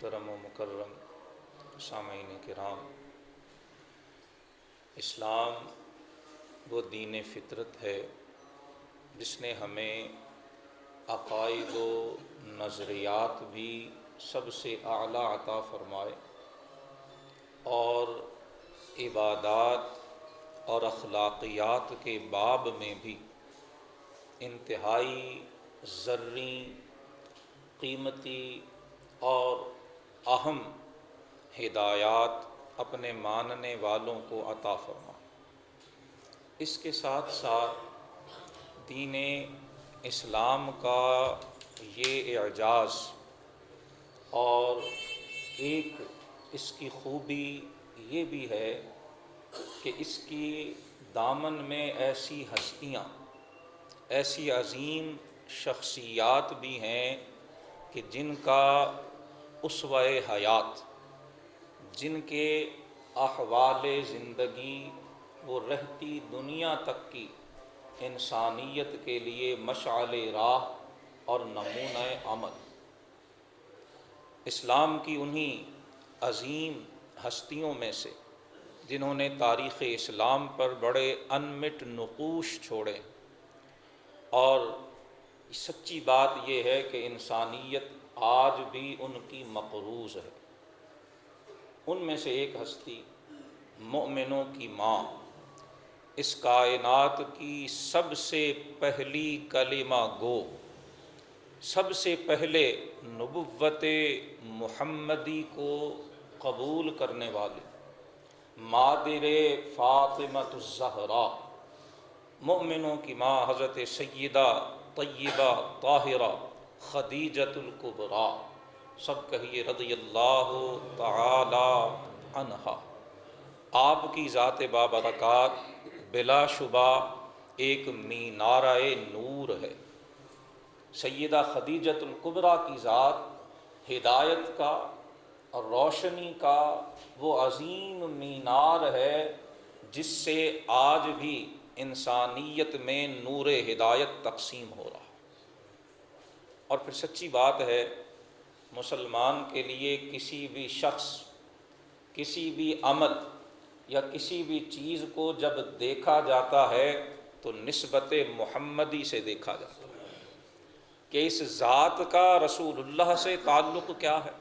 محترم و مکرم سامعین کرام، اسلام وہ دین فطرت ہے جس نے ہمیں عقائد و نظریات بھی سب سے اعلیٰ عطا فرمائے اور عبادات اور اخلاقیات کے باب میں بھی انتہائی زرعی، قیمتی اور اہم ہدایات اپنے ماننے والوں کو عطا فرمائے۔ اس کے ساتھ ساتھ دین اسلام کا یہ اعجاز اور ایک اس کی خوبی یہ بھی ہے کہ اس کی دامن میں ایسی ہستیاں، ایسی عظیم شخصیات بھی ہیں کہ جن کا اسوہ حیات، جن کے احوال زندگی وہ رہتی دنیا تک کی انسانیت کے لیے مشعل راہ اور نمونہ عمل۔ اسلام کی انہی عظیم ہستیوں میں سے جنہوں نے تاریخ اسلام پر بڑے انمٹ نقوش چھوڑے، اور سچی بات یہ ہے کہ انسانیت آج بھی ان کی مقروض ہے۔ ان میں سے ایک ہستی مومنوں کی ماں، اس کائنات کی سب سے پہلی کلمہ گو، سب سے پہلے نبوت محمدی کو قبول کرنے والی مادر فاطمۃ الزہرا، مومنوں کی ماں حضرت سیدہ طیبہ طاہرہ خدیجۃ الکبریٰ، سب کہیے رضی اللہ تعالی عنہا۔ آپ کی ذات بابرکات بلا شبہ ایک مینارہ نور ہے۔ سیدہ خدیجۃ الکبریٰ کی ذات ہدایت کا اور روشنی کا وہ عظیم مینار ہے جس سے آج بھی انسانیت میں نور ہدایت تقسیم ہو رہا۔ اور پھر سچی بات ہے، مسلمان کے لیے کسی بھی شخص، کسی بھی عمل یا کسی بھی چیز کو جب دیکھا جاتا ہے تو نسبت محمدی سے دیکھا جاتا ہے کہ اس ذات کا رسول اللہ سے تعلق کیا ہے،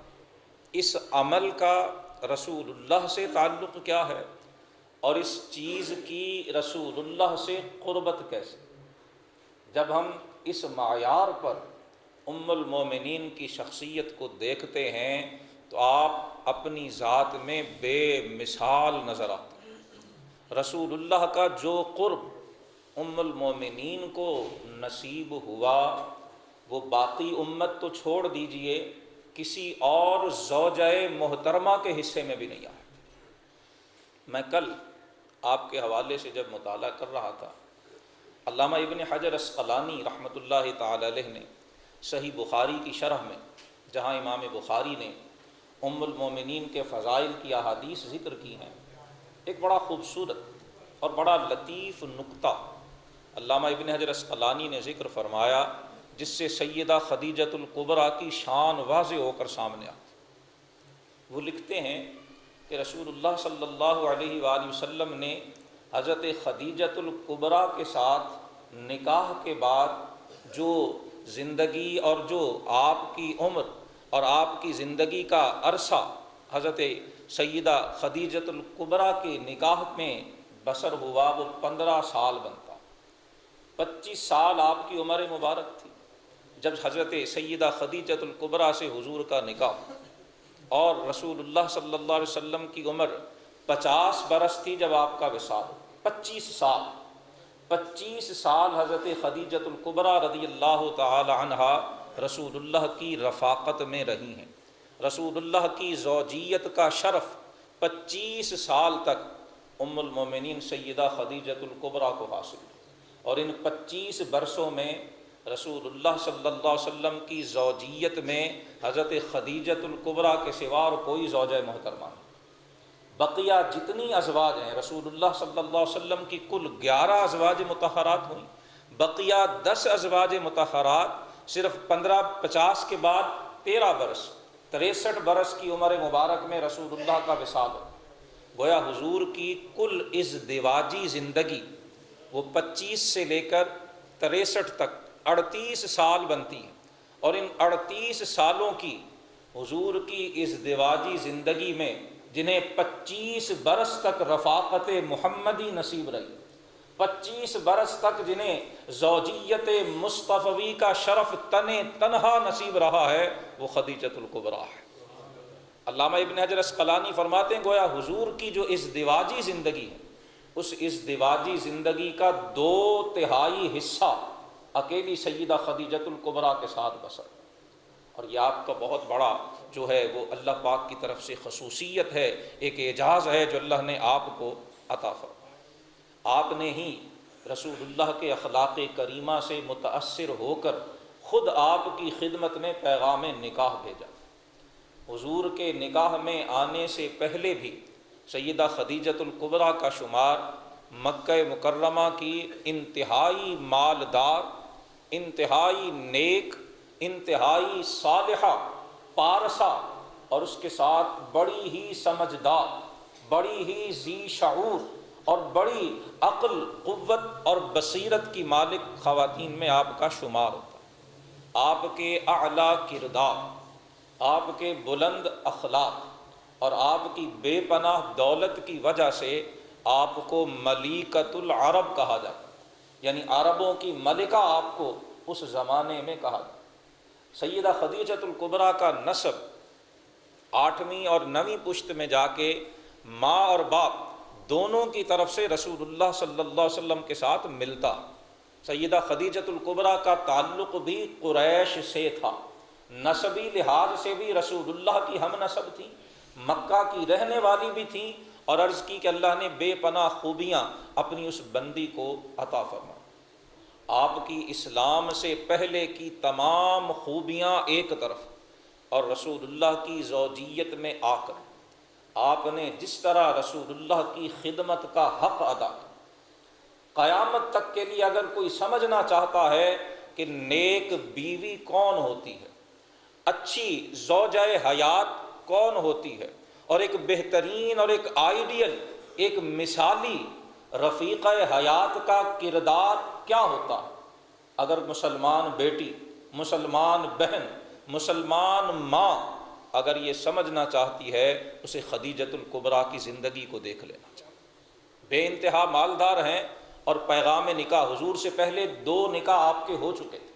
اس عمل کا رسول اللہ سے تعلق کیا ہے، اور اس چیز کی رسول اللہ سے قربت کیسے۔ جب ہم اس معیار پر ام المومنین کی شخصیت کو دیکھتے ہیں تو آپ اپنی ذات میں بے مثال نظر آتے ہیں۔ رسول اللہ کا جو قرب ام المومنین کو نصیب ہوا وہ باقی امت تو چھوڑ دیجئے، کسی اور زوجہ محترمہ کے حصے میں بھی نہیں آیا۔ میں کل آپ کے حوالے سے جب مطالعہ کر رہا تھا، علامہ ابن حجر عسقلانی رحمۃ اللہ تعالی علیہ نے صحیح بخاری کی شرح میں، جہاں امام بخاری نے ام المومنین کے فضائل کی احادیث ذکر کی ہیں، ایک بڑا خوبصورت اور بڑا لطیف نکتہ علامہ ابن حجر عسقلانی نے ذکر فرمایا جس سے سیدہ خدیجۃ الکبریٰ کی شان واضح ہو کر سامنے آتی۔ وہ لکھتے ہیں کہ رسول اللہ صلی اللہ علیہ وآلہ وسلم نے حضرت خدیجۃ الکبریٰ کے ساتھ نکاح کے بعد جو زندگی اور جو آپ کی عمر اور آپ کی زندگی کا عرصہ حضرت سیدہ خدیجۃ الکبریٰ کے نکاح میں بسر ہوا وہ 15 سال بنتا۔ 25 سال آپ کی عمر مبارک تھی جب حضرت سیدہ خدیجۃ الکبریٰ سے حضور کا نکاح، اور رسول اللہ صلی اللہ علیہ وسلم کی عمر 50 برس تھی جب آپ کا وصال۔ 25 سال حضرت خدیجۃ الکبریٰ رضی اللہ تعالی عنہا رسول اللہ کی رفاقت میں رہی ہیں۔ رسول اللہ کی زوجیت کا شرف 25 سال تک ام المومنین سیدہ خدیجۃ الکبریٰ کو حاصل ہے، اور ان 25 برسوں میں رسول اللہ صلی اللہ علیہ وسلم کی زوجیت میں حضرت خدیجۃ الکبریٰ کے سوا اور کوئی زوجہ محترمہ نہیں۔ بقیہ جتنی ازواج ہیں رسول اللہ صلی اللہ علیہ وسلم کی کل 11 ازواج مطہرات ہوئیں، بقیہ 10 ازواج مطہرات صرف 50 کے بعد 13 برس 63 برس کی عمر مبارک میں رسول اللہ کا وصال ہے۔ گویا حضور کی کل ازدواجی زندگی وہ 25 سے لے کر 63 تک 38 سال بنتی ہے، اور ان 38 سالوں کی حضور کی ازدواجی زندگی میں جنہیں 25 برس تک رفاقت محمدی نصیب رہی، 25 برس تک جنہیں زوجیت مصطفی کا شرف تنہا نصیب رہا ہے، وہ خدیجۃ الکبریٰ ہے۔ علامہ ابن حجر اسقلانی فرماتے ہیں گویا حضور کی جو ازدواجی زندگی ہے، اس ازدواجی زندگی کا 2/3 حصہ اکیلی سیدہ خدیجۃ الکبریٰ کے ساتھ بسر، اور یہ آپ کا بہت بڑا جو ہے وہ اللہ پاک کی طرف سے خصوصیت ہے، ایک اعجاز ہے جو اللہ نے آپ کو عطا فرمایا۔ آپ نے ہی رسول اللہ کے اخلاق کریمہ سے متاثر ہو کر خود آپ کی خدمت میں پیغام نکاح بھیجا۔ حضور کے نکاح میں آنے سے پہلے بھی سیدہ خدیجۃ الکبریٰ کا شمار مکہ مکرمہ کی انتہائی مالدار، انتہائی نیک، انتہائی صالحہ، پارسا، اور اس کے ساتھ بڑی ہی سمجھدار، بڑی ہی ذی شعور اور بڑی عقل، قوت اور بصیرت کی مالک خواتین میں آپ کا شمار ہوتا ہے۔ آپ کے اعلیٰ کردار، آپ کے بلند اخلاق اور آپ کی بے پناہ دولت کی وجہ سے آپ کو ملیکۃ العرب کہا جاتا ہے، یعنی عربوں کی ملکہ آپ کو اس زمانے میں کہا جاتا ہے۔ سیدہ خدیجۃ الکبریٰ کا نسب 8ویں اور 9ویں پشت میں جا کے ماں اور باپ دونوں کی طرف سے رسول اللہ صلی اللہ علیہ وسلم کے ساتھ ملتا۔ سیدہ خدیجۃ الکبریٰ کا تعلق بھی قریش سے تھا، نسبی لحاظ سے بھی رسول اللہ کی ہم نسب تھی، مکہ کی رہنے والی بھی تھیں، اور عرض کی کہ اللہ نے بے پناہ خوبیاں اپنی اس بندی کو عطا فرمائیں۔ آپ کی اسلام سے پہلے کی تمام خوبیاں ایک طرف، اور رسول اللہ کی زوجیت میں آ کر آپ نے جس طرح رسول اللہ کی خدمت کا حق ادا کیا، قیامت تک کے لیے اگر کوئی سمجھنا چاہتا ہے کہ نیک بیوی کون ہوتی ہے، اچھی زوجہ حیات کون ہوتی ہے، اور ایک بہترین اور ایک آئیڈیل، ایک مثالی رفیقہ حیات کا کردار کیا ہوتا ہے، اگر مسلمان بیٹی، مسلمان بہن، مسلمان ماں اگر یہ سمجھنا چاہتی ہے، اسے خدیجۃ الکبریٰ کی زندگی کو دیکھ لینا چاہیے۔ بے انتہا مالدار ہیں، اور پیغام نکاح، حضور سے پہلے 2 نکاح آپ کے ہو چکے تھے،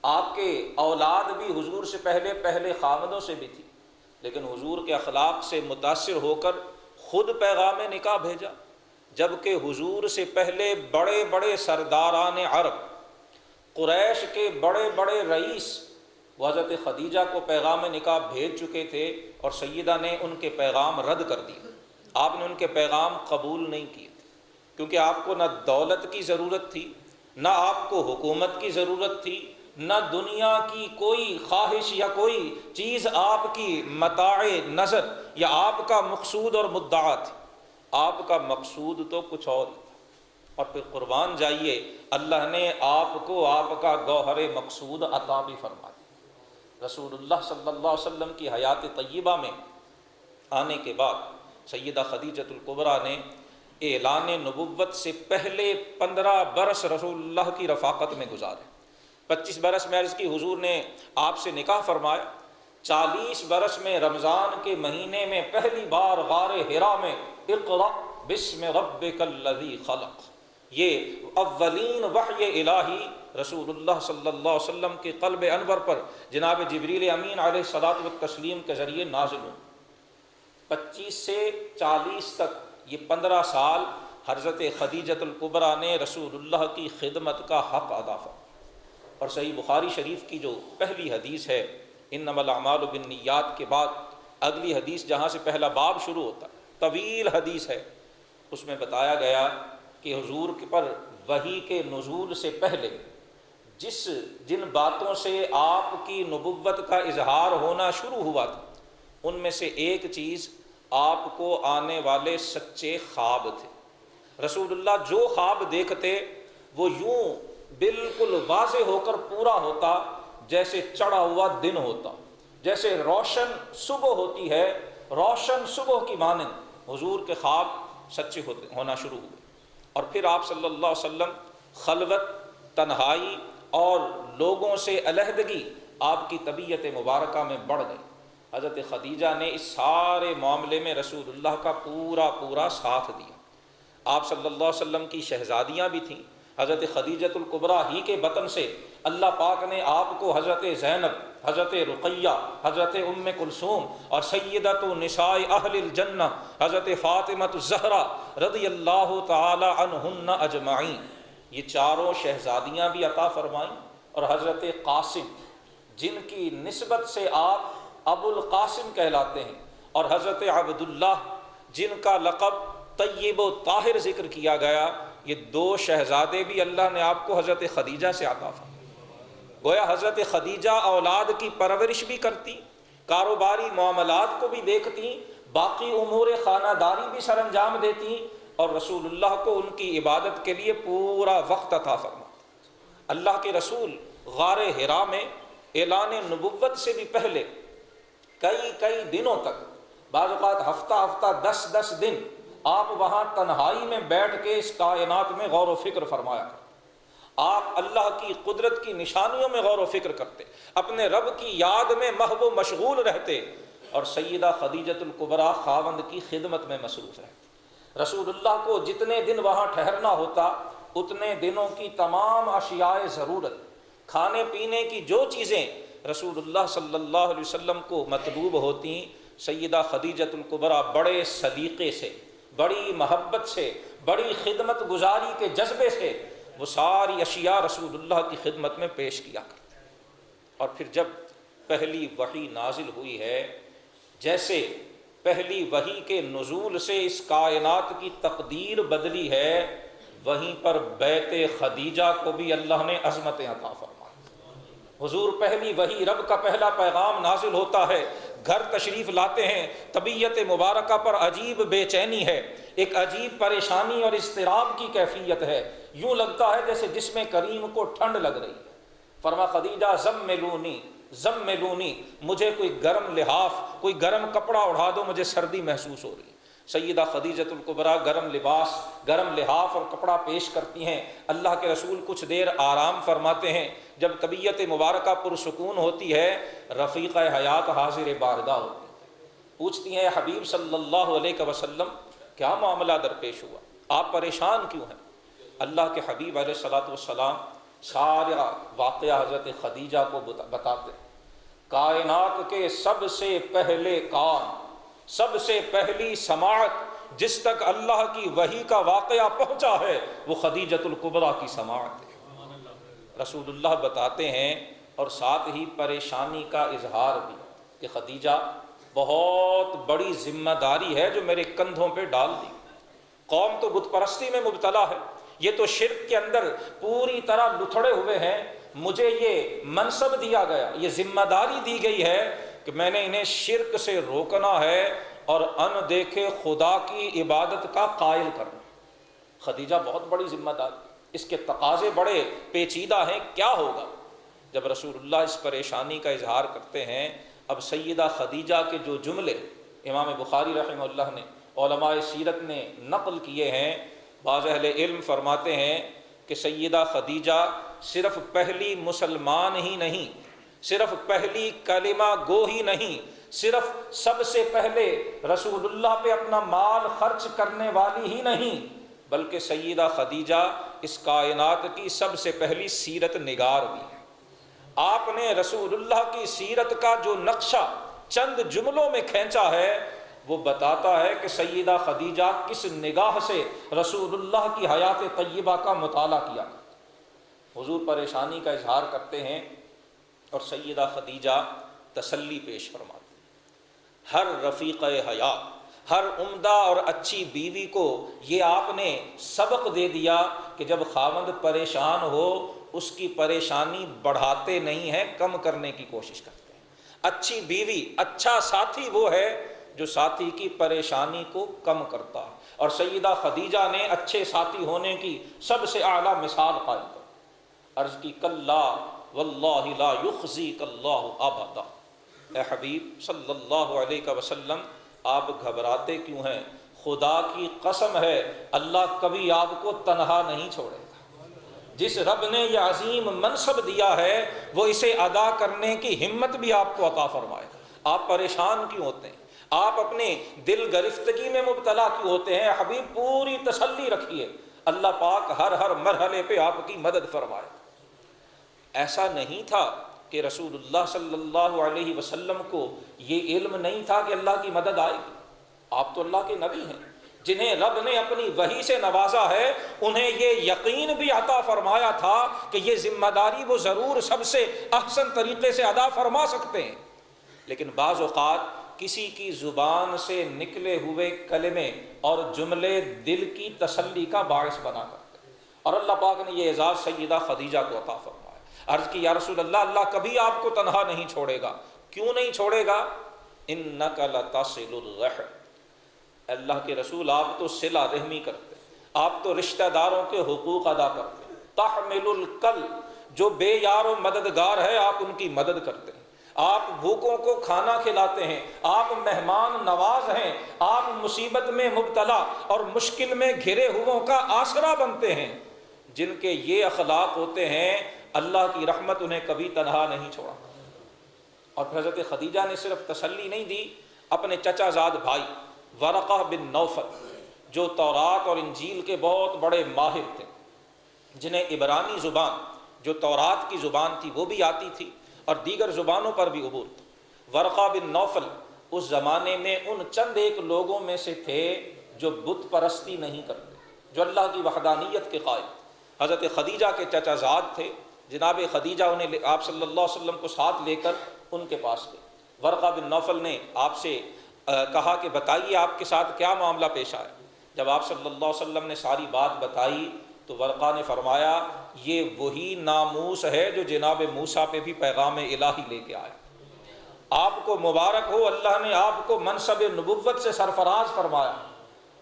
آپ کے اولاد بھی حضور سے پہلے خامدوں سے بھی تھی، لیکن حضور کے اخلاق سے متاثر ہو کر خود پیغام نکاح بھیجا، جبکہ حضور سے پہلے بڑے بڑے سرداران عرب، قریش کے بڑے بڑے رئیس وہ حضرت خدیجہ کو پیغام نکاح بھیج چکے تھے، اور سیدہ نے ان کے پیغام رد کر دیے، آپ نے ان کے پیغام قبول نہیں کیے تھے، کیونکہ آپ کو نہ دولت کی ضرورت تھی، نہ آپ کو حکومت کی ضرورت تھی، نہ دنیا کی کوئی خواہش یا کوئی چیز آپ کی متاع نظر یا آپ کا مقصود اور مدعا تھی، آپ کا مقصود تو کچھ اور ہی تھا۔ اور پھر قربان جائیے، اللہ نے آپ کو آپ کا گوہر مقصود عطا بھی فرما دیا۔ رسول اللہ صلی اللہ علیہ وسلم کی حیات طیبہ میں آنے کے بعد سیدہ خدیجۃ الکبریٰ نے اعلان نبوت سے پہلے 15 برس رسول اللہ کی رفاقت میں گزارے۔ 25 برس میں عرض کی حضور نے آپ سے نکاح فرمایا، 40 برس میں رمضان کے مہینے میں پہلی بار غار حرا میں اقرأ بسم ربک الذی خلق، یہ اولین وحی الہی رسول اللہ صلی اللہ علیہ وسلم کے قلب انور پر جناب جبریل امین علیہ الصلاۃ والتسلیم کے ذریعے نازل ہو۔ 25 سے 40 تک یہ 15 سال حضرت خدیجۃ الکبریٰ نے رسول اللہ کی خدمت کا حق ادا فرمایا۔ اور صحیح بخاری شریف کی جو پہلی حدیث ہے، انما الاعمال بالنیات کے بعد اگلی حدیث جہاں سے پہلا باب شروع ہوتا ہے، طویل حدیث ہے، اس میں بتایا گیا کہ حضور پر وحی کے نزول سے پہلے جن باتوں سے آپ کی نبوت کا اظہار ہونا شروع ہوا تھا، ان میں سے ایک چیز آپ کو آنے والے سچے خواب تھے۔ رسول اللہ جو خواب دیکھتے وہ یوں بالکل واضح ہو کر پورا ہوتا جیسے چڑھا ہوا دن ہوتا، جیسے روشن صبح ہوتی ہے، روشن صبح کی مانند حضور کے خواب سچے ہونا شروع ہوئے، اور پھر آپ صلی اللہ علیہ وسلم خلوت، تنہائی اور لوگوں سے علیحدگی آپ کی طبیعت مبارکہ میں بڑھ گئی۔ حضرت خدیجہ نے اس سارے معاملے میں رسول اللہ کا پورا ساتھ دیا۔ آپ صلی اللہ علیہ وسلم کی شہزادیاں بھی تھیں، حضرت خدیجۃ الکبریٰ ہی کے بطن سے اللہ پاک نے آپ کو حضرت زینب، حضرت رقیہ، حضرت ام کلثوم اور سیدۃ نساء اہل الجنہ حضرت فاطمہ الزہرا رضی اللہ تعالی عنہن اجمعین، یہ چاروں شہزادیاں بھی عطا فرمائیں، اور حضرت قاسم جن کی نسبت سے آپ ابو القاسم کہلاتے ہیں، اور حضرت عبداللہ جن کا لقب طیب و طاہر ذکر کیا گیا، یہ دو شہزادے بھی اللہ نے آپ کو حضرت خدیجہ سے عطا فرمائے۔ گویا حضرت خدیجہ اولاد کی پرورش بھی کرتی، کاروباری معاملات کو بھی دیکھتی، باقی امور خانہ داری بھی سر انجام دیتی، اور رسول اللہ کو ان کی عبادت کے لیے پورا وقت عطا فرماتی۔ اللہ کے رسول غار حرا میں اعلان نبوت سے بھی پہلے کئی دنوں تک، بعض اوقات ہفتہ 10 دن آپ وہاں تنہائی میں بیٹھ کے اس کائنات میں غور و فکر فرمایا کرتے۔ آپ اللہ کی قدرت کی نشانیوں میں غور و فکر کرتے، اپنے رب کی یاد میں محو مشغول رہتے، اور سیدہ خدیجۃ الکبریٰ خاوند کی خدمت میں مصروف رہتے۔ رسول اللہ کو جتنے دن وہاں ٹھہرنا ہوتا، اتنے دنوں کی تمام اشیاء ضرورت، کھانے پینے کی جو چیزیں رسول اللہ صلی اللہ علیہ وسلم کو مطلوب ہوتی، سیدہ خدیجۃ الکبریٰ بڑے سلیقے سے، بڑی محبت سے، بڑی خدمت گزاری کے جذبے سے وہ ساری اشیاء رسول اللہ کی خدمت میں پیش کیا کرتے۔ اور پھر جب پہلی وحی نازل ہوئی ہے، جیسے پہلی وحی کے نزول سے اس کائنات کی تقدیر بدلی ہے، وہیں پر بیت خدیجہ کو بھی اللہ نے عظمت عطا فرمائی۔ حضور پہلی وحی، رب کا پہلا پیغام نازل ہوتا ہے، گھر تشریف لاتے ہیں، طبیعت مبارکہ پر عجیب بے چینی ہے، ایک عجیب پریشانی اور اضطراب کی کیفیت ہے، یوں لگتا ہے جیسے جسم کریم کو ٹھنڈ لگ رہی ہے۔ فرما خدیجہ زملونی، مجھے کوئی گرم لحاف، کوئی گرم کپڑا اڑا دو، مجھے سردی محسوس ہو رہی ہے۔ سیدہ خدیجۃ الکبریٰ گرم لباس، گرم لحاف اور کپڑا پیش کرتی ہیں، اللہ کے رسول کچھ دیر آرام فرماتے ہیں۔ جب طبیعت مبارکہ پرسکون ہوتی ہے، رفیقہ حیات حاضر بارگاہ ہوتی ہے، پوچھتی ہیں حبیب صلی اللہ علیہ وسلم کیا معاملہ درپیش ہوا، آپ پریشان کیوں ہیں؟ اللہ کے حبیب علیہ الصلوۃ والسلام سارا واقعہ حضرت خدیجہ کو بتاتے، کائنات کے سب سے پہلے کام، سب سے پہلی سماعت جس تک اللہ کی وحی کا واقعہ پہنچا ہے، وہ خدیجۃ الکبریٰ کی سماعت ہے۔ رسول اللہ بتاتے ہیں، اور ساتھ ہی پریشانی کا اظہار بھی، کہ خدیجہ بہت بڑی ذمہ داری ہے جو میرے کندھوں پہ ڈال دی۔ قوم تو بت پرستی میں مبتلا ہے، یہ تو شرک کے اندر پوری طرح لتھڑے ہوئے ہیں، مجھے یہ منصب دیا گیا، یہ ذمہ داری دی گئی ہے کہ میں نے انہیں شرک سے روکنا ہے اور ان دیکھے خدا کی عبادت کا قائل کرنا۔ خدیجہ بہت بڑی ذمہ داری، اس کے تقاضے بڑے پیچیدہ ہیں، کیا ہوگا؟ جب رسول اللہ اس پریشانی کا اظہار کرتے ہیں، اب سیدہ خدیجہ کے جو جملے امام بخاری رحمہ اللہ نے، علماء سیرت نے نقل کیے ہیں، بعض اہل علم فرماتے ہیں کہ سیدہ خدیجہ صرف پہلی مسلمان ہی نہیں، صرف پہلی کلمہ گو ہی نہیں، صرف سب سے پہلے رسول اللہ پہ اپنا مال خرچ کرنے والی ہی نہیں، بلکہ سیدہ خدیجہ اس کائنات کی سب سے پہلی سیرت نگار بھی ہے۔ آپ نے رسول اللہ کی سیرت کا جو نقشہ چند جملوں میں کھینچا ہے، وہ بتاتا ہے کہ سیدہ خدیجہ کس نگاہ سے رسول اللہ کی حیات طیبہ کا مطالعہ کیا۔ حضور پریشانی کا اظہار کرتے ہیں، اور سیدہ خدیجہ تسلی پیش فرماتی۔ ہر رفیقہ حیات، ہر عمدہ اور اچھی بیوی کو یہ آپ نے سبق دے دیا کہ جب خاوند پریشان ہو، اس کی پریشانی بڑھاتے نہیں ہیں، کم کرنے کی کوشش کرتے ہیں۔ اچھی بیوی، اچھا ساتھی وہ ہے جو ساتھی کی پریشانی کو کم کرتا ہے، اور سیدہ خدیجہ نے اچھے ساتھی ہونے کی سب سے اعلیٰ مثال قائم کی۔ عرض کی کلا واللہ لا یخزیک اللہ ابدا، اے حبیب صلی اللہ علیہ وسلم آپ گھبراتے کیوں ہیں؟ خدا کی قسم ہے اللہ کبھی آپ کو تنہا نہیں چھوڑے گا۔ جس رب نے یہ عظیم منصب دیا ہے وہ اسے ادا کرنے کی ہمت بھی آپ کو عطا فرمائے گا۔ آپ پریشان کیوں ہوتے ہیں؟ آپ اپنے دل گرفتگی میں مبتلا کیوں ہوتے ہیں؟ حبیب پوری تسلی رکھیے، اللہ پاک ہر مرحلے پہ آپ کی مدد فرمائے۔ ایسا نہیں تھا کہ رسول اللہ صلی اللہ علیہ وسلم کو یہ علم نہیں تھا کہ اللہ کی مدد آئے گی۔ آپ تو اللہ کے نبی ہیں، جنہیں رب نے اپنی وحی سے نوازا ہے، انہیں یہ یقین بھی عطا فرمایا تھا کہ یہ ذمہ داری وہ ضرور سب سے احسن طریقے سے ادا فرما سکتے ہیں۔ لیکن بعض اوقات کسی کی زبان سے نکلے ہوئے کلمے اور جملے دل کی تسلی کا باعث بنا کرتے ہیں، اور اللہ پاک نے یہ اعزاز سیدہ خدیجہ کو عطا فرمایا۔ عرض کی یا رسول اللہ، اللہ کبھی آپ کو تنہا نہیں چھوڑے گا۔ کیوں نہیں چھوڑے گا؟ انک لتصل الرحم، اللہ کے رسول آپ تو صلہ رحمی کرتے ہیں، آپ تو رشتہ داروں کے حقوق ادا کرتے ہیں۔ تحمل الکل، جو بے یار و مددگار ہے آپ ان کی مدد کرتے ہیں، آپ بھوکوں کو کھانا کھلاتے ہیں، آپ مہمان نواز ہیں، آپ مصیبت میں مبتلا اور مشکل میں گھرے ہوئوں کا آسرا بنتے ہیں۔ جن کے یہ اخلاق ہوتے ہیں اللہ کی رحمت انہیں کبھی تنہا نہیں چھوڑا۔ اور حضرت خدیجہ نے صرف تسلی نہیں دی، اپنے چچا زاد بھائی ورقہ بن نوفل جو تورات اور انجیل کے بہت بڑے ماہر تھے، جنہیں عبرانی زبان جو تورات کی زبان تھی وہ بھی آتی تھی اور دیگر زبانوں پر بھی عبور تھا، ورقہ بن نوفل اس زمانے میں ان چند ایک لوگوں میں سے تھے جو بت پرستی نہیں کرتے، جو اللہ کی وحدانیت کے قائل۔ حضرت خدیجہ کے چچا زاد تھے، جناب خدیجہ انہیں آپ صلی اللہ علیہ وسلم کو ساتھ لے کر ان کے پاس گئے۔ ورقہ بن نوفل نے آپ سے کہا کہ بتائیے آپ کے ساتھ کیا معاملہ پیش آیا۔ جب آپ صلی اللہ علیہ وسلم نے ساری بات بتائی تو ورقہ نے فرمایا یہ وہی ناموس ہے جو جناب موسیٰ پہ بھی پیغام الہی لے کے آیا۔ آپ کو مبارک ہو، اللہ نے آپ کو منصب نبوت سے سرفراز فرمایا۔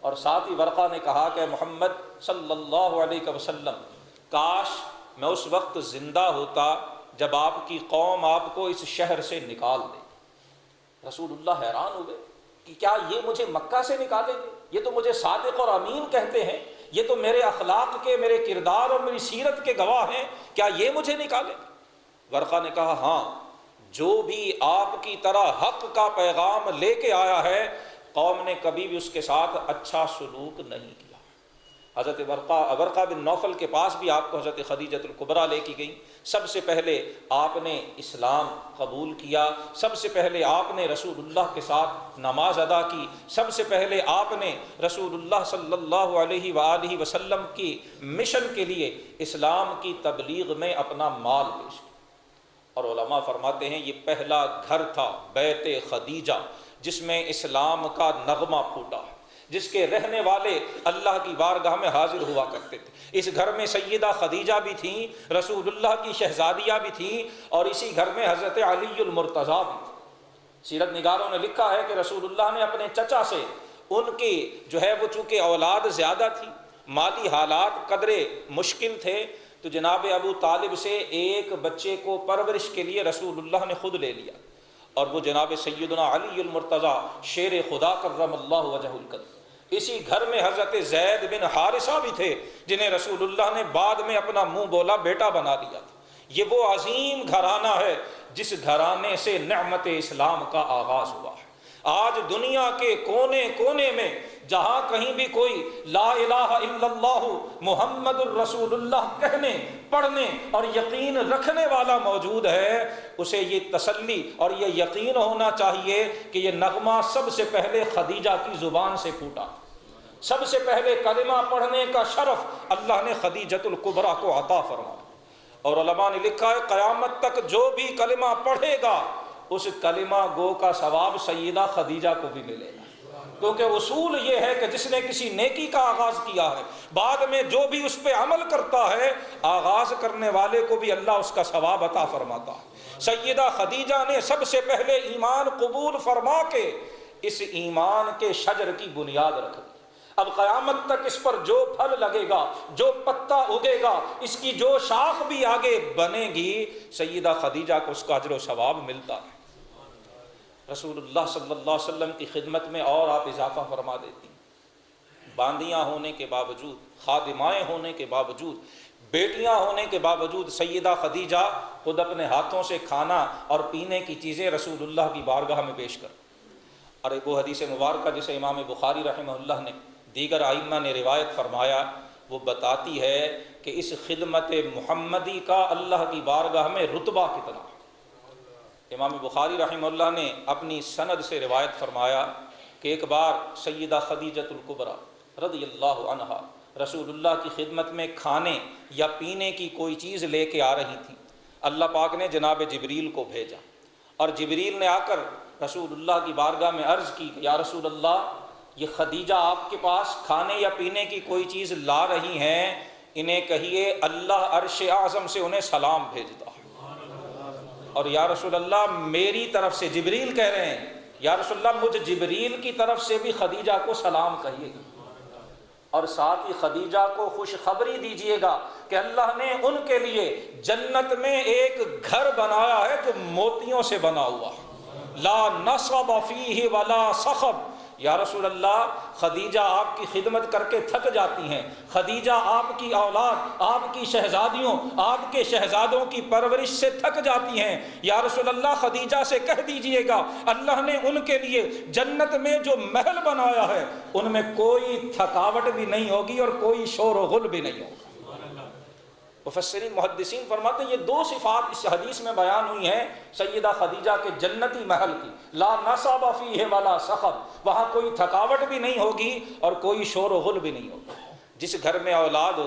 اور ساتھ ہی ورقہ نے کہا کہ محمد صلی اللہ علیہ وسلم کاش میں اس وقت زندہ ہوتا جب آپ کی قوم آپ کو اس شہر سے نکال دے۔ رسول اللہ حیران ہو گئے کہ کیا یہ مجھے مکہ سے نکالیں گے؟ یہ تو مجھے صادق اور امین کہتے ہیں، یہ تو میرے اخلاق کے، میرے کردار اور میری سیرت کے گواہ ہیں، کیا یہ مجھے نکالیں گے؟ ورقہ نے کہا ہاں، جو بھی آپ کی طرح حق کا پیغام لے کے آیا ہے قوم نے کبھی بھی اس کے ساتھ اچھا سلوک نہیں کیا۔ حضرت ورقہ بن نوفل کے پاس بھی آپ کو حضرت خدیجۃ الکبریٰ لے کی گئی۔ سب سے پہلے آپ نے اسلام قبول کیا، سب سے پہلے آپ نے رسول اللہ کے ساتھ نماز ادا کی، سب سے پہلے آپ نے رسول اللہ صلی اللہ علیہ وآلہ وسلم کی مشن کے لیے اسلام کی تبلیغ میں اپنا مال پیش کیا۔ اور علماء فرماتے ہیں یہ پہلا گھر تھا بیت خدیجہ جس میں اسلام کا نغمہ پھوٹا، جس کے رہنے والے اللہ کی بارگاہ میں حاضر ہوا کرتے تھے۔ اس گھر میں سیدہ خدیجہ بھی تھیں، رسول اللہ کی شہزادیاں بھی تھیں، اور اسی گھر میں حضرت علی المرتضیٰ بھی تھے۔ سیرت نگاروں نے لکھا ہے کہ رسول اللہ نے اپنے چچا سے ان کی جو ہے وہ چونکہ اولاد زیادہ تھی، مالی حالات قدرے مشکل تھے، تو جناب ابو طالب سے ایک بچے کو پرورش کے لیے رسول اللہ نے خود لے لیا، اور وہ جناب سیدنا علی المرتضیٰ شیر خدا کرم اللہ وجہ القدر۔ اسی گھر میں حضرت زید بن حارثہ بھی تھے جنہیں رسول اللہ نے بعد میں اپنا منہ بولا بیٹا بنا لیا تھا۔ یہ وہ عظیم گھرانہ ہے جس گھرانے سے نعمت اسلام کا آغاز ہوا ہے۔ آج دنیا کے کونے کونے میں جہاں کہیں بھی کوئی لا الہ الا اللہ محمد الرسول اللہ کہنے، پڑھنے اور یقین رکھنے والا موجود ہے، اسے یہ تسلی اور یہ یقین ہونا چاہیے کہ یہ نغمہ سب سے پہلے خدیجہ کی زبان سے پھوٹا۔ سب سے پہلے کلمہ پڑھنے کا شرف اللہ نے خدیجۃ الکبریٰ کو عطا فرمایا۔ اور علماء نے لکھا ہے قیامت تک جو بھی کلمہ پڑھے گا اس کلمہ گو کا ثواب سیدہ خدیجہ کو بھی ملے گا، کیونکہ اصول یہ ہے کہ جس نے کسی نیکی کا آغاز کیا ہے بعد میں جو بھی اس پہ عمل کرتا ہے آغاز کرنے والے کو بھی اللہ اس کا ثواب عطا فرماتا ہے۔ سیدہ خدیجہ نے سب سے پہلے ایمان قبول فرما کے اس ایمان کے شجر کی بنیاد رکھ دی۔ اب قیامت تک اس پر جو پھل لگے گا، جو پتا اگے گا، اس کی جو شاخ بھی آگے بنے گی، سیدہ خدیجہ کو اس کا اجر و ثواب ملتا ہے۔ رسول اللہ صلی اللہ علیہ وسلم کی خدمت میں اور آپ اضافہ فرما دیتی ہیں۔ باندیاں ہونے کے باوجود، خادمائیں ہونے کے باوجود، بیٹیاں ہونے کے باوجود سیدہ خدیجہ خود اپنے ہاتھوں سے کھانا اور پینے کی چیزیں رسول اللہ کی بارگاہ میں پیش کر۔ اور ایک وہ حدیث مبارکہ جسے امام بخاری رحمہ اللہ نے، دیگر ائمہ نے روایت فرمایا، وہ بتاتی ہے کہ اس خدمت محمدی کا اللہ کی بارگاہ میں رتبہ کتنا۔ امام بخاری رحمہ اللہ نے اپنی سند سے روایت فرمایا کہ ایک بار سیدہ خدیجۃ الکبریٰ رضی اللہ عنہا رسول اللہ کی خدمت میں کھانے یا پینے کی کوئی چیز لے کے آ رہی تھی۔ اللہ پاک نے جناب جبریل کو بھیجا، اور جبریل نے آ کر رسول اللہ کی بارگاہ میں عرض کی کہ یا رسول اللہ، یہ خدیجہ آپ کے پاس کھانے یا پینے کی کوئی چیز لا رہی ہیں، انہیں کہیے اللہ عرش اعظم سے انہیں سلام بھیجتا۔ اور یا رسول اللہ، میری طرف سے جبریل کہہ رہے ہیں، یا رسول اللہ مجھ جبریل کی طرف سے بھی خدیجہ کو سلام کہیے گا، اور ساتھ ہی خدیجہ کو خوشخبری دیجئے گا کہ اللہ نے ان کے لیے جنت میں ایک گھر بنایا ہے جو موتیوں سے بنا ہوا، لا نصب فیہ ولا صخب۔ یا رسول اللہ، خدیجہ آپ کی خدمت کر کے تھک جاتی ہیں، خدیجہ آپ کی اولاد، آپ کی شہزادیوں، آپ کے شہزادوں کی پرورش سے تھک جاتی ہیں، یا رسول اللہ خدیجہ سے کہہ دیجئے گا اللہ نے ان کے لیے جنت میں جو محل بنایا ہے ان میں کوئی تھکاوٹ بھی نہیں ہوگی اور کوئی شور و غل بھی نہیں ہوگا۔ مفسرین محدثین فرماتے ہیں یہ دو صفات اس حدیث میں بیان ہوئی ہیں سیدہ خدیجہ کے جنتی محل کی، لا نصب فیہ ولا صخب، وہاں کوئی تھکاوٹ بھی نہیں ہوگی اور کوئی شور و غل بھی نہیں ہوگا۔ جس گھر میں اولاد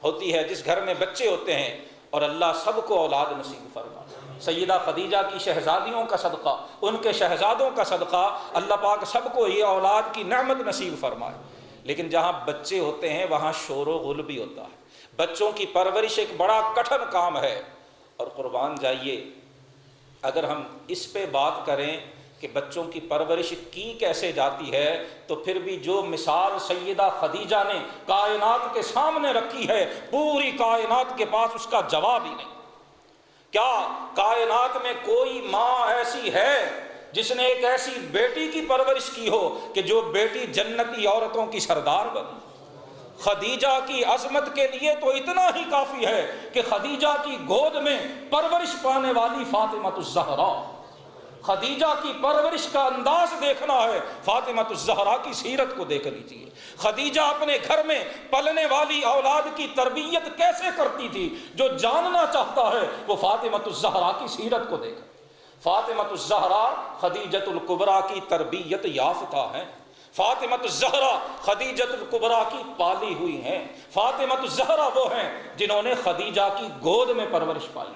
ہوتی ہے، جس گھر میں بچے ہوتے ہیں، اور اللہ سب کو اولاد نصیب فرمائے، سیدہ خدیجہ کی شہزادیوں کا صدقہ، ان کے شہزادوں کا صدقہ، اللہ پاک سب کو یہ اولاد کی نعمت نصیب فرمائے۔ لیکن جہاں بچے ہوتے ہیں وہاں شور و غل بھی ہوتا ہے۔ بچوں کی پرورش ایک بڑا کٹھن کام ہے، اور قربان جائیے اگر ہم اس پہ بات کریں کہ بچوں کی پرورش کی کیسے جاتی ہے، تو پھر بھی جو مثال سیدہ خدیجہ نے کائنات کے سامنے رکھی ہے، پوری کائنات کے پاس اس کا جواب ہی نہیں۔ کیا کائنات میں کوئی ماں ایسی ہے جس نے ایک ایسی بیٹی کی پرورش کی ہو کہ جو بیٹی جنتی عورتوں کی سردار بنی؟ خدیجہ کی عظمت کے لیے تو اتنا ہی کافی ہے کہ خدیجہ کی گود میں پرورش پانے والی فاطمۃ الزہرا، خدیجہ کی پرورش کا انداز دیکھنا ہے، فاطمۃ الزہرا کی سیرت کو دیکھ لیجیے۔ خدیجہ اپنے گھر میں پلنے والی اولاد کی تربیت کیسے کرتی تھی، جو جاننا چاہتا ہے وہ فاطمۃ الزہرا کی سیرت کو دیکھے۔ فاطمۃ الزہرا خدیجۃ الکبریٰ کی تربیت یافتہ ہیں، فاطمۃ الزہرا خدیجۃ الکبریٰ کی پالی ہوئی ہیں، فاطمۃ الزہرا وہ ہیں جنہوں نے خدیجہ کی گود میں پرورش پائی۔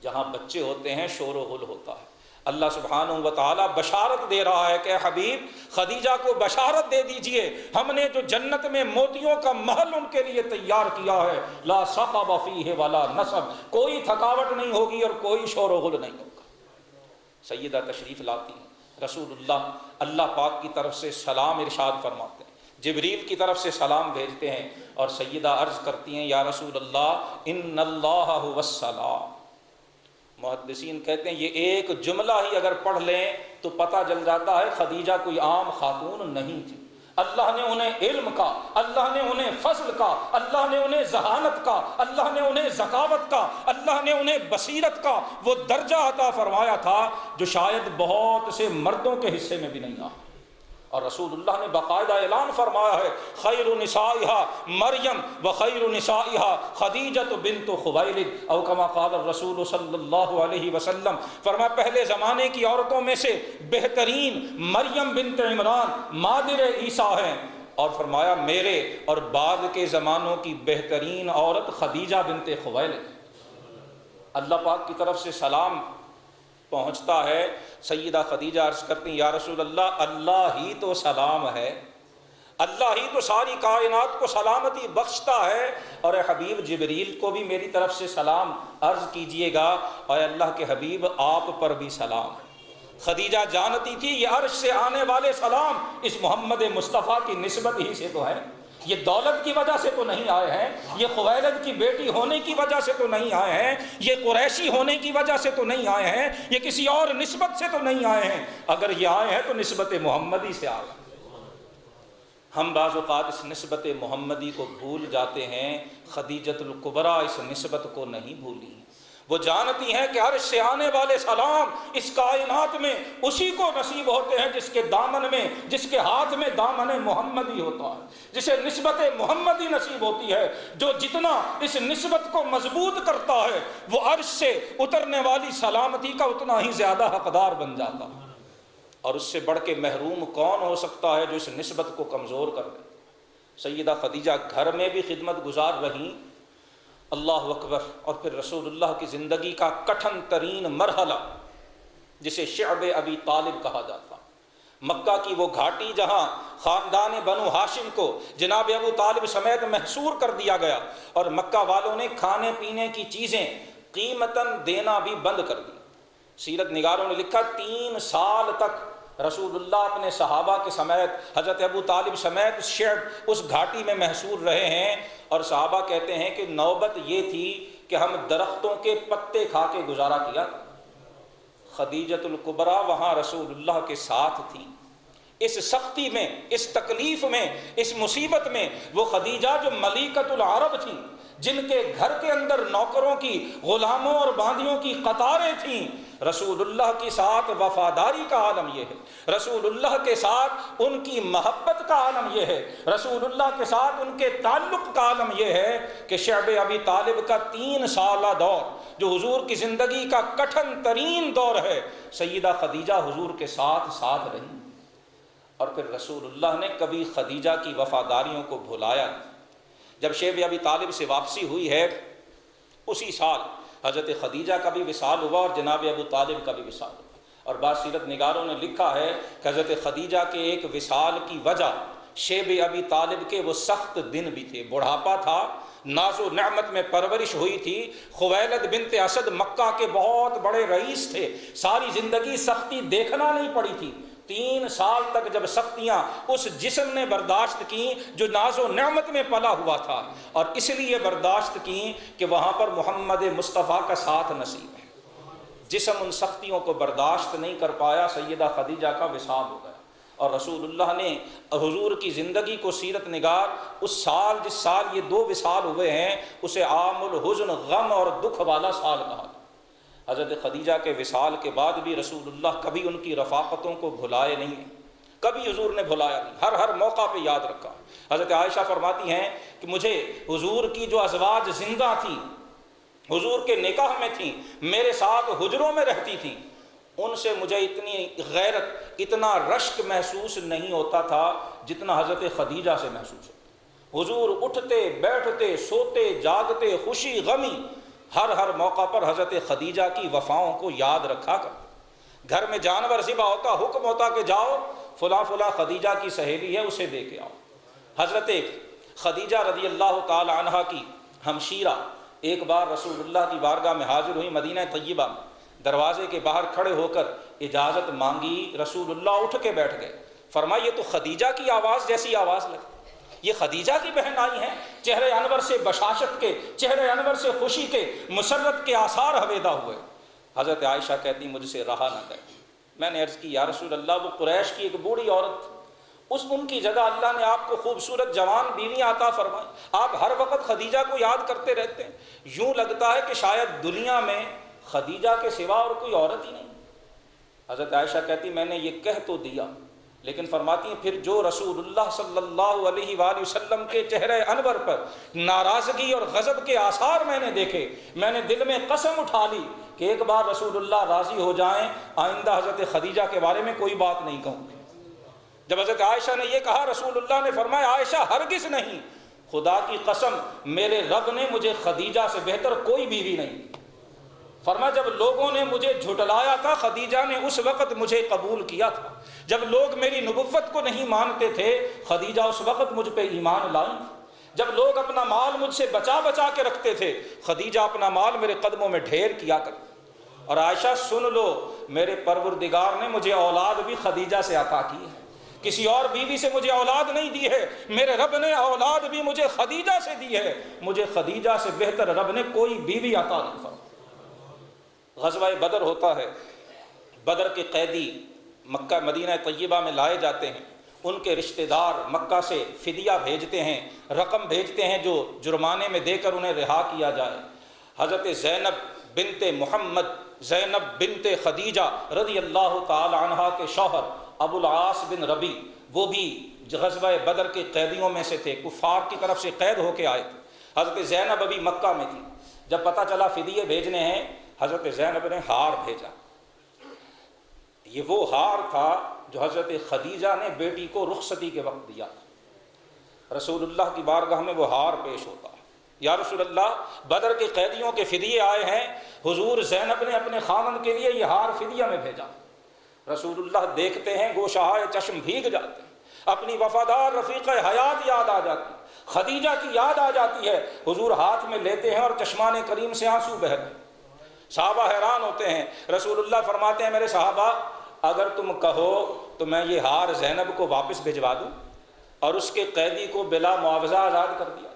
جہاں بچے ہوتے ہیں شور و غل ہوتا ہے۔ اللہ سبحانہ و تعالیٰ بشارت دے رہا ہے کہ حبیب خدیجہ کو بشارت دے دیجئے، ہم نے جو جنت میں موتیوں کا محل ان کے لیے تیار کیا ہے، لا صخب فیہ ولا نصب، کوئی تھکاوٹ نہیں ہوگی اور کوئی شور و غل نہیں ہوگا۔ سیدہ تشریف لاتی ہیں، رسول اللہ پاک کی طرف سے سلام ارشاد فرماتے ہیں، جبریل کی طرف سے سلام بھیجتے ہیں، اور سیدہ عرض کرتی ہیں یا رسول اللہ ان اللہ هو السلام۔ محدثین کہتے ہیں یہ ایک جملہ ہی اگر پڑھ لیں تو پتہ چل جاتا ہے خدیجہ کوئی عام خاتون نہیں تھی۔ اللہ نے انہیں علم کا، اللہ نے انہیں فضل کا، اللہ نے انہیں ذہانت کا، اللہ نے انہیں ذکاوت کا، اللہ نے انہیں بصیرت کا وہ درجہ عطا فرمایا تھا جو شاید بہت سے مردوں کے حصے میں بھی نہیں آیا۔ اور رسول اللہ نے باقاعدہ اعلان فرمایا ہے خیر نسائها مریم و خیر نسائها خدیجہ بنت خویلد، او کما قال الرسول صلی اللہ علیہ وسلم، فرمایا پہلے زمانے کی عورتوں میں سے بہترین مریم بنت عمران مادر عیسیٰ ہیں، اور فرمایا میرے اور بعد کے زمانوں کی بہترین عورت خدیجہ بنت خویلد۔ اللہ پاک کی طرف سے سلام پہنچتا ہے، سیدہ خدیجہ عرض کرتی ہیں یا رسول اللہ اللہ ہی تو سلام ہے، اللہ ہی تو ساری کائنات کو سلامتی بخشتا ہے، اور اے حبیب جبریل کو بھی میری طرف سے سلام عرض کیجئے گا، اور اللہ کے حبیب آپ پر بھی سلام۔ خدیجہ جانتی تھی یہ عرش سے آنے والے سلام اس محمد مصطفیٰ کی نسبت ہی سے تو ہے، یہ دولت کی وجہ سے تو نہیں آئے ہیں، یہ خویلد کی بیٹی ہونے کی وجہ سے تو نہیں آئے ہیں، یہ قریشی ہونے کی وجہ سے تو نہیں آئے ہیں، یہ کسی اور نسبت سے تو نہیں آئے ہیں۔ اگر یہ آئے ہیں تو نسبت محمدی سے آئے ہیں۔ ہم بعض اوقات اس نسبت محمدی کو بھول جاتے ہیں، خدیجۃ الکبریٰ اس نسبت کو نہیں بھولی۔ وہ جانتی ہیں کہ عرش سے آنے والے سلام اس کائنات میں اسی کو نصیب ہوتے ہیں جس کے دامن میں، جس کے ہاتھ میں دامن محمدی ہوتا ہے، جسے نسبت محمدی نصیب ہوتی ہے۔ جو جتنا اس نسبت کو مضبوط کرتا ہے وہ عرش سے اترنے والی سلامتی کا اتنا ہی زیادہ حقدار بن جاتا ہے۔ اور اس سے بڑھ کے محروم کون ہو سکتا ہے جو اس نسبت کو کمزور کر دے؟ سیدہ خدیجہ گھر میں بھی خدمت گزار رہیں، اللہ اکبر، اور پھر رسول اللہ کی زندگی کا کٹھن ترین مرحلہ جسے شعب ابی طالب کہا جاتا، مکہ کی وہ گھاٹی جہاں خاندان بنو ہاشم کو جناب ابو طالب سمیت محصور کر دیا گیا، اور مکہ والوں نے کھانے پینے کی چیزیں قیمتاً دینا بھی بند کر دی۔ سیرت نگاروں نے لکھا 3 سال تک رسول اللہ اپنے صحابہ کے سمیت، حضرت ابو طالب سمیت اس شعب اس گھاٹی میں محصور رہے ہیں، اور صحابہ کہتے ہیں کہ نوبت یہ تھی کہ ہم درختوں کے پتے کھا کے گزارا کیا۔ خدیجۃ الکبریٰ وہاں رسول اللہ کے ساتھ تھی، اس سختی میں، اس تکلیف میں، اس مصیبت میں۔ وہ خدیجہ جو ملیکۃ العرب تھیں، جن کے گھر کے اندر نوکروں کی، غلاموں اور باندیوں کی قطاریں تھیں، رسول اللہ کے ساتھ وفاداری کا عالم یہ ہے، رسول اللہ کے ساتھ ان کی محبت کا عالم یہ ہے، رسول اللہ کے ساتھ ان کے تعلق کا عالم یہ ہے کہ شعب ابی طالب کا 3 سالہ دور جو حضور کی زندگی کا کٹھن ترین دور ہے، سیدہ خدیجہ حضور کے ساتھ ساتھ رہی۔ اور پھر رسول اللہ نے کبھی خدیجہ کی وفاداریوں کو بھلایا نہیں۔ جب شعب ابی طالب سے واپسی ہوئی ہے، اسی سال حضرت خدیجہ کا بھی وصال ہوا اور جناب ابو طالب کا بھی وصال ہوا۔ اور بعض سیرت نگاروں نے لکھا ہے کہ حضرت خدیجہ کے ایک وصال کی وجہ شعب ابی طالب کے وہ سخت دن بھی تھے، بڑھاپا تھا، ناز و نعمت میں پرورش ہوئی تھی۔ خویلد بنت اسد مکہ کے بہت بڑے رئیس تھے، ساری زندگی سختی دیکھنا نہیں پڑی تھی۔ 3 سال تک جب سختیاں اس جسم نے برداشت کی جو ناز و نعمت میں پلا ہوا تھا، اور اس لیے برداشت کی کہ وہاں پر محمد مصطفیٰ کا ساتھ نصیب ہے، جسم ان سختیوں کو برداشت نہیں کر پایا، سیدہ خدیجہ کا وصال ہو گیا۔ اور رسول اللہ نے حضور کی زندگی کو سیرت نگار اس سال، جس سال یہ 2 وصال ہوئے ہیں، اسے عام الحزن، غم اور دکھ والا سال کہا۔ حضرت خدیجہ کے وصال کے بعد بھی رسول اللہ کبھی ان کی رفاقتوں کو بھلائے نہیں ہیں، کبھی حضور نے بھلایا نہیں، ہر موقع پہ یاد رکھا۔ حضرت عائشہ فرماتی ہیں کہ مجھے حضور کی جو ازواج زندہ تھیں، حضور کے نکاح میں تھیں، میرے ساتھ حجروں میں رہتی تھیں، ان سے مجھے اتنی غیرت، اتنا رشک محسوس نہیں ہوتا تھا جتنا حضرت خدیجہ سے محسوس ہوتا۔ حضور اٹھتے بیٹھتے، سوتے جاگتے، خوشی غمی، ہر موقع پر حضرت خدیجہ کی وفاؤں کو یاد رکھا کر۔ گھر میں جانور ذبح ہوتا، حکم ہوتا کہ جاؤ فلاں خدیجہ کی سہیلی ہے، اسے دے کے آؤ۔ حضرت خدیجہ رضی اللہ تعالی عنہا کی ہمشیرہ ایک بار رسول اللہ کی بارگاہ میں حاضر ہوئی مدینہ طیبہ میں، دروازے کے باہر کھڑے ہو کر اجازت مانگی، رسول اللہ اٹھ کے بیٹھ گئے، فرمایا یہ تو خدیجہ کی آواز جیسی آواز لگی، یہ خدیجہ کی بہن آئی ہیں، چہرے انور سے بشاشت کے، چہرے انور سے خوشی کے، مسرت کے آثار ہویدا ہوئے۔ حضرت عائشہ کہتی مجھ سے رہا نہ گئے، میں نے عرض کی یا رسول اللہ وہ قریش کی ایک بوڑھی عورت، ان کی جگہ اللہ نے آپ کو خوبصورت جوان بیوی عطا فرمائی، آپ ہر وقت خدیجہ کو یاد کرتے رہتے ہیں، یوں لگتا ہے کہ شاید دنیا میں خدیجہ کے سوا اور کوئی عورت ہی نہیں۔ حضرت عائشہ کہتی میں نے یہ کہہ تو دیا، لیکن فرماتی ہیں پھر جو رسول اللہ صلی اللہ علیہ وآلہ وسلم کے چہرے انور پر ناراضگی اور غضب کے آثار میں نے دیکھے، میں نے دل میں قسم اٹھا لی کہ ایک بار رسول اللہ راضی ہو جائیں، آئندہ حضرت خدیجہ کے بارے میں کوئی بات نہیں کہوں گی۔ جب حضرت عائشہ نے یہ کہا، رسول اللہ نے فرمایا عائشہ ہرگز نہیں، خدا کی قسم میرے رب نے مجھے خدیجہ سے بہتر کوئی بیوی نہیں دی۔ فرمایا جب لوگوں نے مجھے جھٹلایا تھا خدیجہ نے اس وقت مجھے قبول کیا تھا، جب لوگ میری نبوت کو نہیں مانتے تھے خدیجہ اس وقت مجھ پہ ایمان لائیں، جب لوگ اپنا مال مجھ سے بچا کے رکھتے تھے خدیجہ اپنا مال میرے قدموں میں ڈھیر کیا کرتی۔ اور عائشہ سن لو، میرے پروردگار نے مجھے اولاد بھی خدیجہ سے عطا کی ہے، کسی اور بیوی سے مجھے اولاد نہیں دی ہے، میرے رب نے اولاد بھی مجھے خدیجہ سے دی ہے، مجھے خدیجہ سے بہتر رب نے کوئی بیوی عطا نہیں فرمائی۔ غزوہ بدر ہوتا ہے، بدر کے قیدی مکہ مدینہ طیبہ میں لائے جاتے ہیں، ان کے رشتہ دار مکہ سے فدیہ بھیجتے ہیں، رقم بھیجتے ہیں جو جرمانے میں دے کر انہیں رہا کیا جائے۔ حضرت زینب بنت محمد، زینب بنت خدیجہ رضی اللہ تعالی عنہا کے شوہر ابو العاص بن ربی، وہ بھی غزوہ بدر کے قیدیوں میں سے تھے، کفار کی طرف سے قید ہو کے آئے تھے۔ حضرت زینب ابھی مکہ میں تھی، جب پتہ چلا فدیے بھیجنے ہیں، حضرت زینب نے ہار بھیجا۔ یہ وہ ہار تھا جو حضرت خدیجہ نے بیٹی کو رخصتی کے وقت دیا تھا۔ رسول اللہ کی بارگاہ میں وہ ہار پیش ہوتا، یا رسول اللہ بدر کے قیدیوں کے فدیے آئے ہیں، حضور زینب نے اپنے خاوند کے لیے یہ ہار فدیہ میں بھیجا۔ رسول اللہ دیکھتے ہیں، گوشہائے چشم بھیگ جاتے ہیں، اپنی وفادار رفیق حیات یاد آ جاتی، خدیجہ کی یاد آ جاتی ہے، حضور ہاتھ میں لیتے ہیں اور چشمان کریم سے آنسو بہہ رہے ہیں۔ صحابہ حیران ہوتے ہیں، رسول اللہ فرماتے ہیں میرے صحابہ اگر تم کہو تو میں یہ ہار زینب کو واپس بھجوا دوں، اور اس کے قیدی کو بلا معاوضہ آزاد کر دیا۔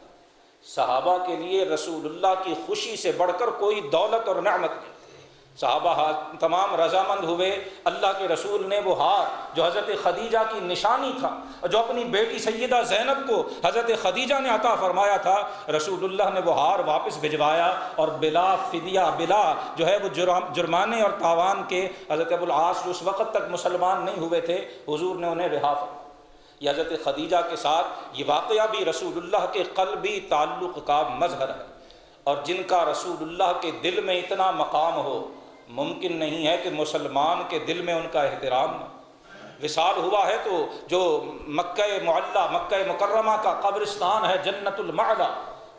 صحابہ کے لیے رسول اللہ کی خوشی سے بڑھ کر کوئی دولت اور نعمت نہیں۔ صحابہ تمام رضامند ہوئے، اللہ کے رسول نے وہ ہار جو حضرت خدیجہ کی نشانی تھا، جو اپنی بیٹی سیدہ زینب کو حضرت خدیجہ نے عطا فرمایا تھا، رسول اللہ نے وہ ہار واپس بھجوایا، اور بلا فدیہ، بلا جو ہے وہ جرمانے اور تاوان کے، حضرت ابو العاص جو اس وقت تک مسلمان نہیں ہوئے تھے، حضور نے انہیں رہا فرمایا۔ یہ حضرت خدیجہ کے ساتھ یہ واقعہ بھی رسول اللہ کے قلبی تعلق کا مظہر ہے، اور جن کا رسول اللہ کے دل میں اتنا مقام ہو، ممکن نہیں ہے کہ مسلمان کے دل میں ان کا احترام نہ۔ وصال ہوا ہے تو جو مکہ معلیٰ، مکہ مکرمہ کا قبرستان ہے جنت المعلیٰ،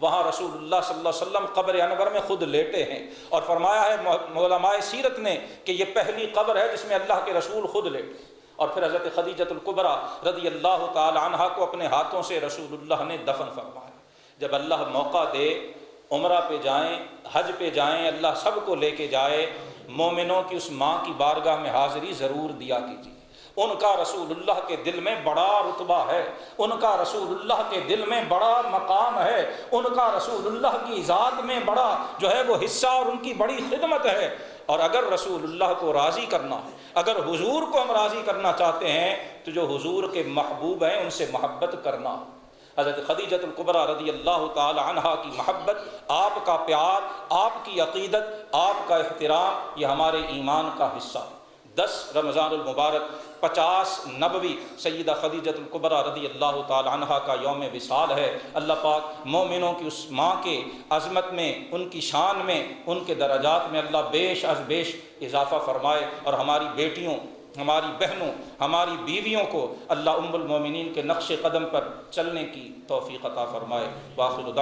وہاں رسول اللہ صلی اللہ علیہ وسلم قبر انور میں خود لیٹے ہیں، اور فرمایا ہے علماء سیرت نے کہ یہ پہلی قبر ہے جس میں اللہ کے رسول خود لیٹے۔ اور پھر حضرت خدیجۃ الکبریٰ رضی اللہ تعالی عنہا کو اپنے ہاتھوں سے رسول اللہ نے دفن فرمایا۔ جب اللہ موقع دے عمرہ پہ جائیں، حج پہ جائیں، اللہ سب کو لے کے جائے، مومنوں کی اس ماں کی بارگاہ میں حاضری ضرور دیا کیجیے۔ ان کا رسول اللہ کے دل میں بڑا رتبہ ہے، ان کا رسول اللہ کے دل میں بڑا مقام ہے، ان کا رسول اللہ کی ذات میں بڑا جو ہے وہ حصہ اور ان کی بڑی خدمت ہے۔ اور اگر رسول اللہ کو راضی کرنا ہے، اگر حضور کو ہم راضی کرنا چاہتے ہیں، تو جو حضور کے محبوب ہیں ان سے محبت کرنا۔ حضرت خدیجۃ الکبریٰ رضی اللہ تعالی عنہا کی محبت، آپ کا پیار، آپ کی عقیدت، آپ کا احترام، یہ ہمارے ایمان کا حصہ ہے۔ 10 رمضان المبارک 50 نبوی سیدہ خدیجۃ الکبریٰ رضی اللہ تعالی عنہا کا یوم وصال ہے۔ اللہ پاک مومنوں کی اس ماں کے عظمت میں، ان کی شان میں، ان کے درجات میں اللہ بیش از بیش اضافہ فرمائے، اور ہماری بیٹیوں، ہماری بہنوں، ہماری بیویوں کو اللہ ام المومنین کے نقش قدم پر چلنے کی توفیق عطا فرمائے۔ وآخر